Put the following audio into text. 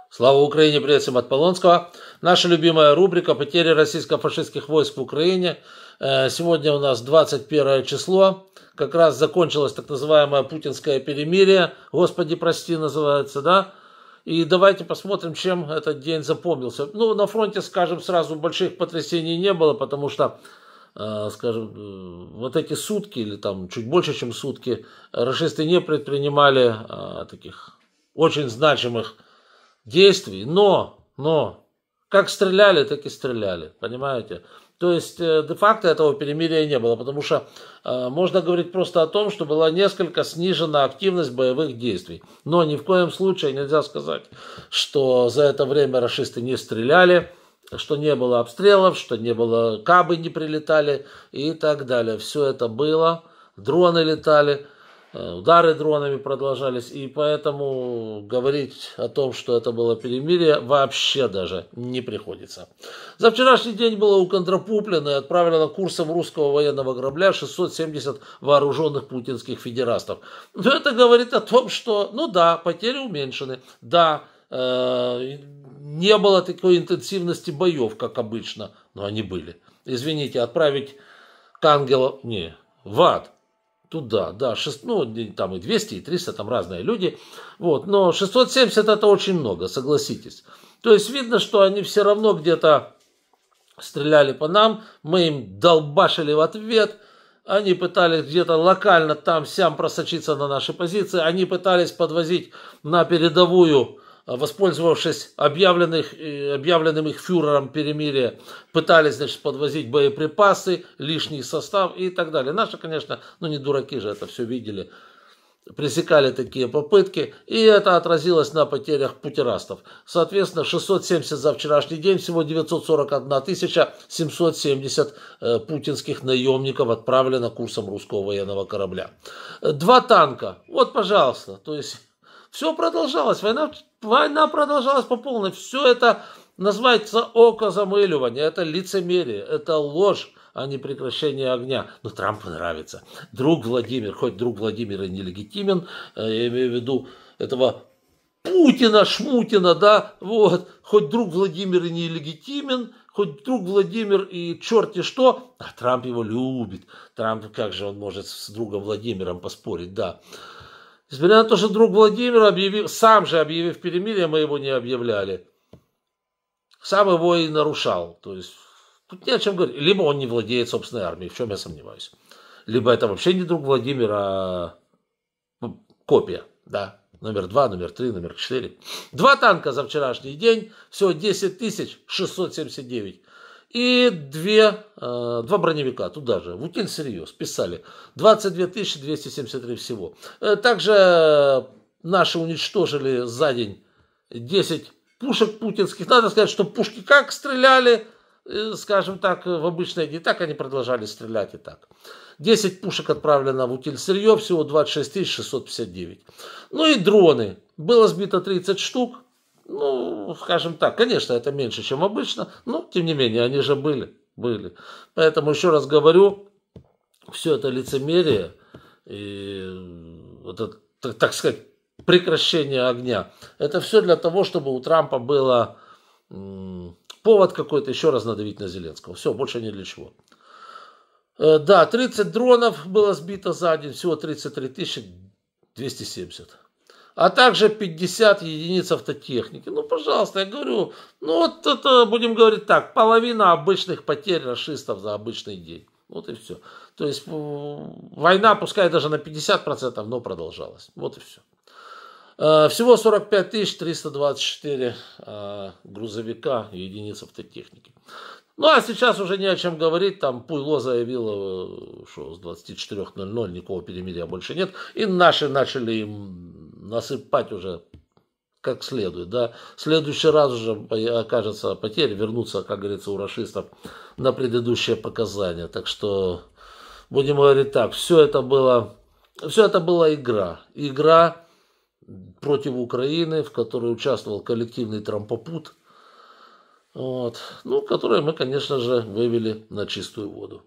Слава Украине, привет всем от Полонского. Наша любимая рубрика «Потери российско-фашистских войск в Украине». Сегодня у нас 21 число. Как раз закончилось так называемое путинское перемирие. Господи, прости, называется, да? И давайте посмотрим, чем этот день запомнился. Ну, на фронте, скажем, сразу больших потрясений не было, потому что, скажем, вот эти сутки, или там чуть больше, чем сутки, рашисты не предпринимали таких очень значимых действий, но, как стреляли, так и стреляли, понимаете? То есть, де-факто этого перемирия не было, потому что можно говорить просто о том, что была несколько снижена активность боевых действий. Но ни в коем случае нельзя сказать, что за это время рашисты не стреляли, что не было обстрелов, что не было, кабы не прилетали и так далее. Все это было, дроны летали. Удары дронами продолжались, и поэтому говорить о том, что это было перемирие, вообще даже не приходится. За вчерашний день было уконтрапуплено и отправлено курсом русского военного корабля 670 вооруженных путинских федерастов. Но это говорит о том, что, ну да, потери уменьшены, да, не было такой интенсивности боев, как обычно, но они были. Извините, отправить к ангелу, не, в ад. Туда, да, там и 200, и 300, там разные люди, вот, но 670 это очень много, согласитесь. То есть видно, что они все равно где-то стреляли по нам, мы им долбашили в ответ, они пытались где-то локально там-сям просочиться на наши позиции, они пытались подвозить на передовую, воспользовавшись объявленным их фюрером перемирия, пытались, значит, подвозить боеприпасы, лишний состав и так далее. Наши, конечно, не дураки же это все видели, пресекали такие попытки, и это отразилось на потерях путинастов. Соответственно, 670 за вчерашний день, всего 941 770 путинских наемников отправлено курсом русского военного корабля. 2 танка, вот, пожалуйста, то есть... Все продолжалось, война продолжалась по полной. Все это называется окозамыливание, это лицемерие, это ложь, а не прекращение огня. Но Трампу нравится. Друг Владимир, хоть друг Владимир и нелегитимен, я имею в виду этого Путина, Шмутина, да, вот, хоть друг Владимир и нелегитимен, хоть друг Владимир и черти что, а Трамп его любит. Трамп, как же он может с другом Владимиром поспорить, да. Несмотря на то, что друг Владимир сам же объявив перемирие, мы его не объявляли. Сам его и нарушал. То есть тут не о чем говорить. Либо он не владеет собственной армией, в чем я сомневаюсь. Либо это вообще не друг Владимира, а копия. Да. Номер 2, номер 3, номер 4. 2 танка за вчерашний день. Всего 10 679. И 2 броневика туда же, в Утильсырье списали. 22 273 всего. Также наши уничтожили за день 10 пушек путинских. Надо сказать, что пушки как стреляли, скажем так, в обычные дни, так они продолжали стрелять и так. 10 пушек отправлено в Утильсырье, всего 26 659. Ну и дроны. Было сбито 30 штук. Ну, скажем так, конечно, это меньше, чем обычно, но, тем не менее, они же были. Поэтому, еще раз говорю, все это лицемерие, и это, так сказать, прекращение огня, это все для того, чтобы у Трампа было повод какой-то еще раз надавить на Зеленского. Все, больше ни для чего. Да, 30 дронов было сбито за день, всего 33 270. А также 50 единиц автотехники. Ну, пожалуйста, я говорю, ну вот это, будем говорить так, половина обычных потерь рашистов за обычный день. Вот и все. То есть война, пускай даже на 50%, но продолжалась. Вот и все. Всего 45 324 грузовика и единиц автотехники. Ну, а сейчас уже не о чем говорить. Там Пуйло заявило, что с 24:00 никакого перемирия больше нет. И наши начали им насыпать уже как следует. Да. В следующий раз уже окажется потери, вернутся, как говорится, у рашистов на предыдущие показания. Так что, будем говорить так, все это была игра. Игра против Украины, в которой участвовал коллективный трампопут. Вот. Ну, которые мы, конечно же, вывели на чистую воду.